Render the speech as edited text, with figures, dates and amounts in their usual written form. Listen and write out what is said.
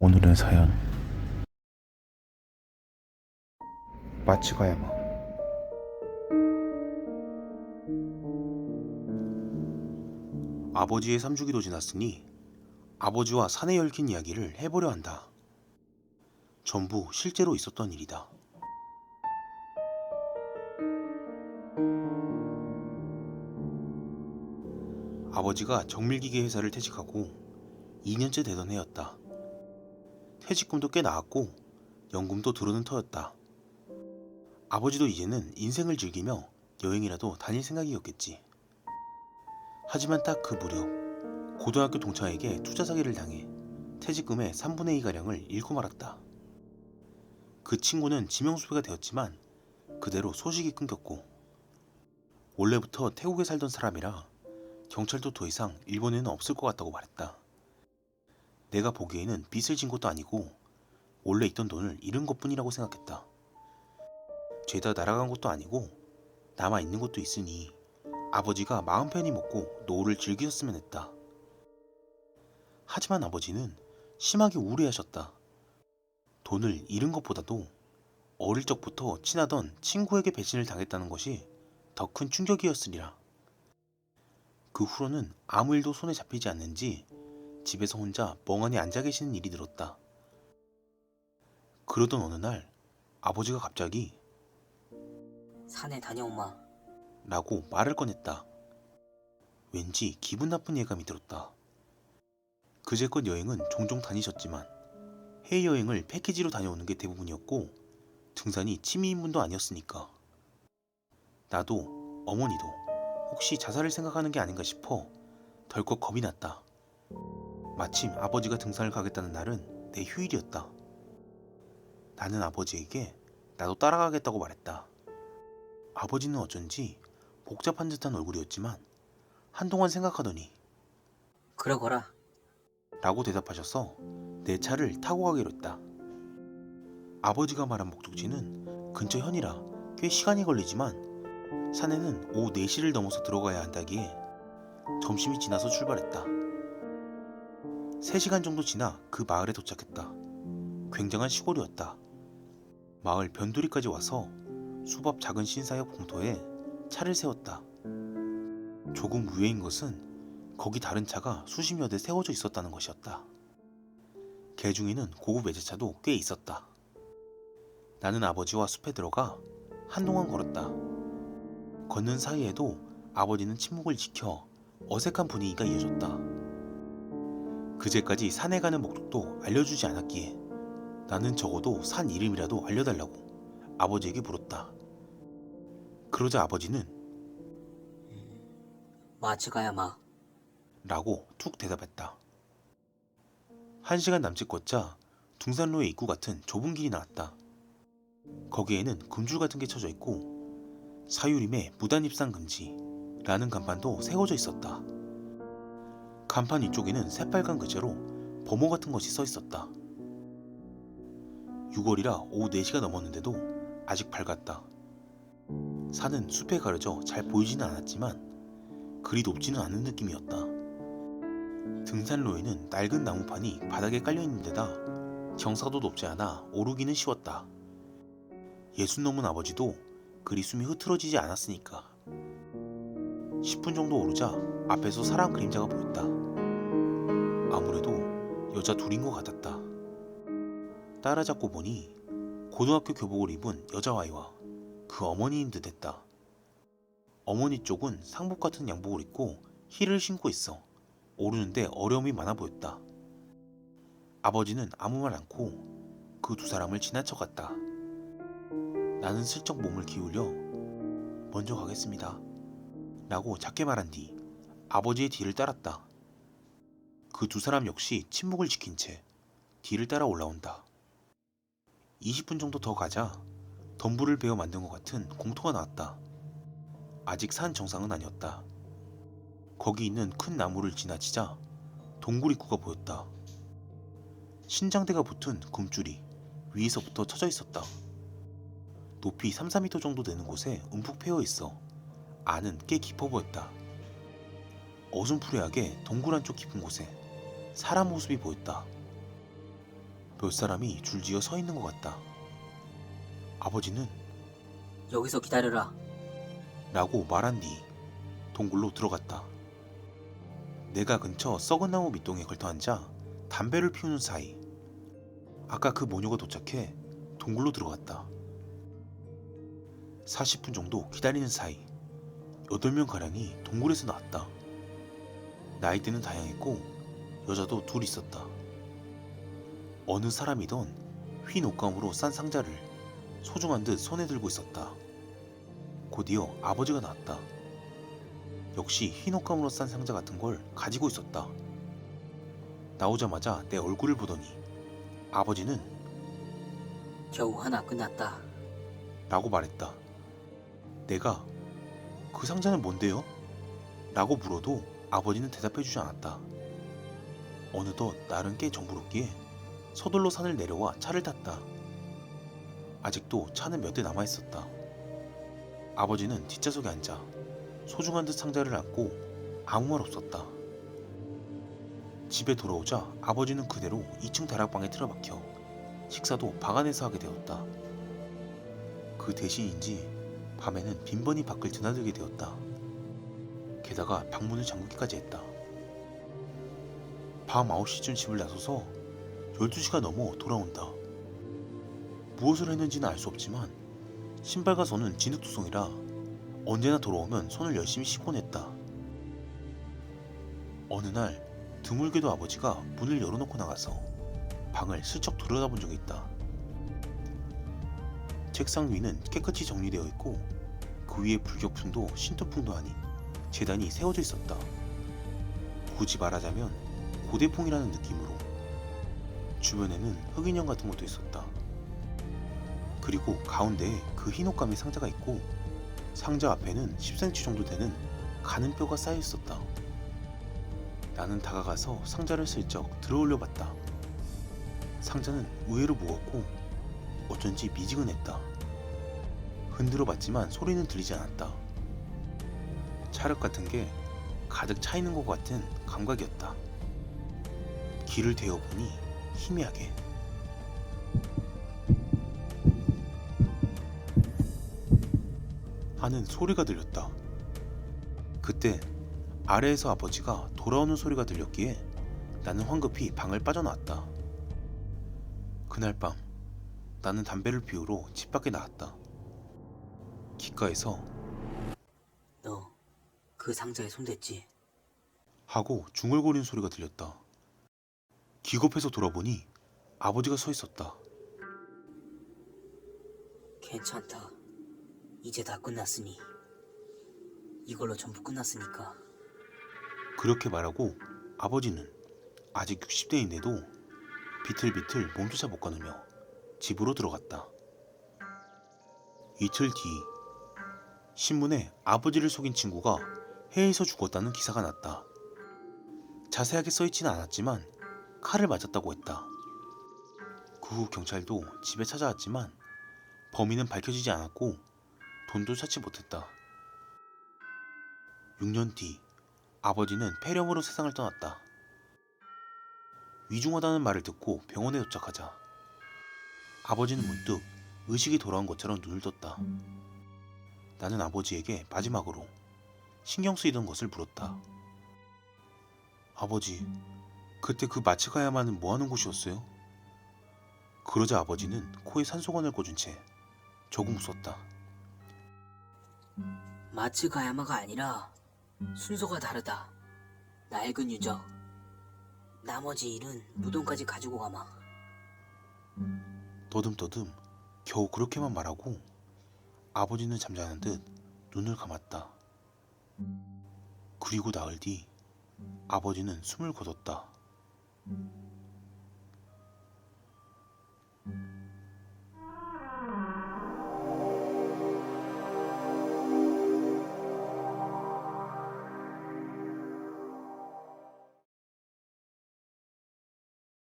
오늘의 사연 마츠가야마. 아버지의 3주기도 지났으니 아버지와 산에 얽힌 이야기를 해보려 한다. 전부 실제로 있었던 일이다. 아버지가 정밀기계 회사를 퇴직하고 2년째 되던 해였다. 퇴직금도 꽤 나왔고 연금도 들어오는 터였다. 아버지도 이제는 인생을 즐기며 여행이라도 다닐 생각이었겠지. 하지만 딱 그 무렵 고등학교 동창에게 투자 사기를 당해 퇴직금의 3분의 2가량을 잃고 말았다. 그 친구는 지명수배가 되었지만 그대로 소식이 끊겼고, 원래부터 태국에 살던 사람이라 경찰도 더 이상 일본에는 없을 것 같다고 말했다. 내가 보기에는 빚을 진 것도 아니고 원래 있던 돈을 잃은 것뿐이라고 생각했다. 죄다 날아간 것도 아니고 남아있는 것도 있으니 아버지가 마음 편히 먹고 노후를 즐기셨으면 했다. 하지만 아버지는 심하게 우울해하셨다. 돈을 잃은 것보다도 어릴 적부터 친하던 친구에게 배신을 당했다는 것이 더 큰 충격이었으리라. 그 후로는 아무 일도 손에 잡히지 않는지 집에서 혼자 멍하니 앉아 계시는 일이 늘었다. 그러던 어느 날 아버지가 갑자기 산에 다녀오마. 라고 말을 꺼냈다. 왠지 기분 나쁜 예감이 들었다. 그제껏 여행은 종종 다니셨지만 해외여행을 패키지로 다녀오는 게 대부분이었고 등산이 취미 인문도 아니었으니까. 나도 어머니도 혹시 자살을 생각하는 게 아닌가 싶어 덜컥 겁이 났다. 마침 아버지가 등산을 가겠다는 날은 내 휴일이었다. 나는 아버지에게 나도 따라가겠다고 말했다. 아버지는 어쩐지 복잡한 듯한 얼굴이었지만 한동안 생각하더니 그러거라. 라고 대답하셔서 내 차를 타고 가기로 했다. 아버지가 말한 목적지는 근처 현이라 꽤 시간이 걸리지만 산에는 오후 4시를 넘어서 들어가야 한다기에 점심이 지나서 출발했다. 3시간 정도 지나 그 마을에 도착했다. 굉장한 시골이었다. 마을 변두리까지 와서 수밥 작은 신사역 공터에 차를 세웠다. 조금 의외인 것은 거기 다른 차가 수십여 대 세워져 있었다는 것이었다. 개 중에는 고급 외제차도 꽤 있었다. 나는 아버지와 숲에 들어가 한동안 걸었다. 걷는 사이에도 아버지는 침묵을 지켜 어색한 분위기가 이어졌다. 그제까지 산에 가는 목적도 알려주지 않았기에 나는 적어도 산 이름이라도 알려달라고 아버지에게 물었다. 그러자 아버지는 마츠가야마. 라고 툭 대답했다. 1시간 남짓 걷자 둥산로의 입구 같은 좁은 길이 나왔다. 거기에는 금줄 같은 게 쳐져 있고 사유림에 무단 입산 금지라는 간판도 세워져 있었다. 간판 위쪽에는 새빨간 글자로 범호 같은 것이 써 있었다. 6월이라 오후 4시가 넘었는데도 아직 밝았다. 산은 숲에 가려져 잘 보이지는 않았지만 그리 높지는 않은 느낌이었다. 등산로에는 낡은 나무판이 바닥에 깔려있는 데다 경사도 높지 않아 오르기는 쉬웠다. 60 넘은 아버지도 그리 숨이 흐트러지지 않았으니까. 10분 정도 오르자 앞에서 사람 그림자가 보였다. 아무래도 여자 둘인 것 같았다. 따라잡고 보니 고등학교 교복을 입은 여자아이와 그 어머니인 듯 했다. 어머니 쪽은 상복 같은 양복을 입고 힐을 신고 있어 오르는데 어려움이 많아 보였다. 아버지는 아무 말 않고 그 두 사람을 지나쳐갔다. 나는 슬쩍 몸을 기울여 먼저 가겠습니다 라고 작게 말한 뒤 아버지의 뒤를 따랐다. 그 두 사람 역시 침묵을 지킨 채 뒤를 따라 올라온다. 20분 정도 더 가자 덤불을 베어 만든 것 같은 공터가 나왔다. 아직 산 정상은 아니었다. 거기 있는 큰 나무를 지나치자 동굴 입구가 보였다. 신장대가 붙은 금줄이 위에서부터 쳐져 있었다. 높이 3, 4m 정도 되는 곳에 움푹 패여 있어 안은 꽤 깊어 보였다. 어슴푸레하게 동굴 안쪽 깊은 곳에 사람 모습이 보였다. 몇 사람이 줄지어 서 있는 것 같다. 아버지는 여기서 기다려라. 라고 말한 뒤 동굴로 들어갔다. 내가 근처 썩은 나무 밑동에 걸터앉아 담배를 피우는 사이 아까 그 모녀가 도착해 동굴로 들어갔다. 40분 정도 기다리는 사이 8명가량이 동굴에서 나왔다. 나이대는 다양했고 여자도 둘 있었다. 어느 사람이던 흰 옷감으로 싼 상자를 소중한 듯 손에 들고 있었다. 곧이어 아버지가 나왔다. 역시 흰 옷감으로 싼 상자 같은 걸 가지고 있었다. 나오자마자 내 얼굴을 보더니 아버지는 겨우 하나 끝났다. 라고 말했다. 내가 그 상자는 뭔데요? 라고 물어도 아버지는 대답해주지 않았다. 어느덧 날은 꽤 정부롭기에 서둘러 산을 내려와 차를 탔다. 아직도 차는 몇 대 남아있었다. 아버지는 뒷좌석에 앉아 소중한 듯 상자를 안고 아무 말 없었다. 집에 돌아오자 아버지는 그대로 2층 다락방에 틀어박혀 식사도 방 안에서 하게 되었다. 그 대신인지 밤에는 빈번히 밖을 드나들게 되었다. 게다가 방문을 잠그기까지 했다. 밤 9시쯤 집을 나서서 12시가 넘어 돌아온다. 무엇을 했는지는 알 수 없지만 신발과 손은 진흙투성이라 언제나 돌아오면 손을 열심히 씻곤 했다. 어느 날 드물게도 아버지가 문을 열어놓고 나가서 방을 슬쩍 들여다본 적이 있다. 책상 위는 깨끗이 정리되어 있고 그 위에 불격풍도 신토풍도 아닌 재단이 세워져 있었다. 굳이 말하자면 고대풍이라는 느낌으로 주변에는 흑인형 같은 것도 있었다. 그리고 가운데에 그 흰 옷감의 상자가 있고 상자 앞에는 10cm 정도 되는 가는 뼈가 쌓여 있었다. 나는 다가가서 상자를 슬쩍 들어올려 봤다. 상자는 의외로 무겁고 어쩐지 미지근했다. 흔들어 봤지만 소리는 들리지 않았다. 찰흙 같은 게 가득 차 있는 것 같은 감각이었다. 귀를 대어보니 희미하게 하는 소리가 들렸다. 그때 아래에서 아버지가 돌아오는 소리가 들렸기에 나는 황급히 방을 빠져나왔다. 그날 밤 나는 담배를 피우러 집 밖에 나왔다. 귓가에서 너 그 상자에 손댔지? 하고 중얼거리는 소리가 들렸다. 기겁해서 돌아보니 아버지가 서 있었다. 괜찮다. 이제 다 끝났으니. 이걸로 전부 끝났으니까. 그렇게 말하고 아버지는 아직 60대인데도 비틀비틀 몸조차 못 가누며 집으로 들어갔다. 이틀 뒤 신문에 아버지를 속인 친구가 해에서 죽었다는 기사가 났다. 자세하게 써있지는 않았지만 칼을 맞았다고 했다. 그 후 경찰도 집에 찾아왔지만 범인은 밝혀지지 않았고 돈도 찾지 못했다. 6년 뒤 아버지는 폐렴으로 세상을 떠났다. 위중하다는 말을 듣고 병원에 도착하자 아버지는 문득 의식이 돌아온 것처럼 눈을 떴다. 나는 아버지에게 마지막으로 신경 쓰이던 것을 물었다. 아버지, 그때 그 마츠가야마는 뭐하는 곳이었어요? 그러자 아버지는 코에 산소관을 꽂은 채 조금 웃었다. 마츠가야마가 아니라 순서가 다르다. 낡은 유적. 나머지 일은 무덤까지 가지고 가마. 더듬더듬 겨우 그렇게만 말하고 아버지는 잠자는 듯 눈을 감았다. 그리고 나흘 뒤 아버지는 숨을 거뒀다.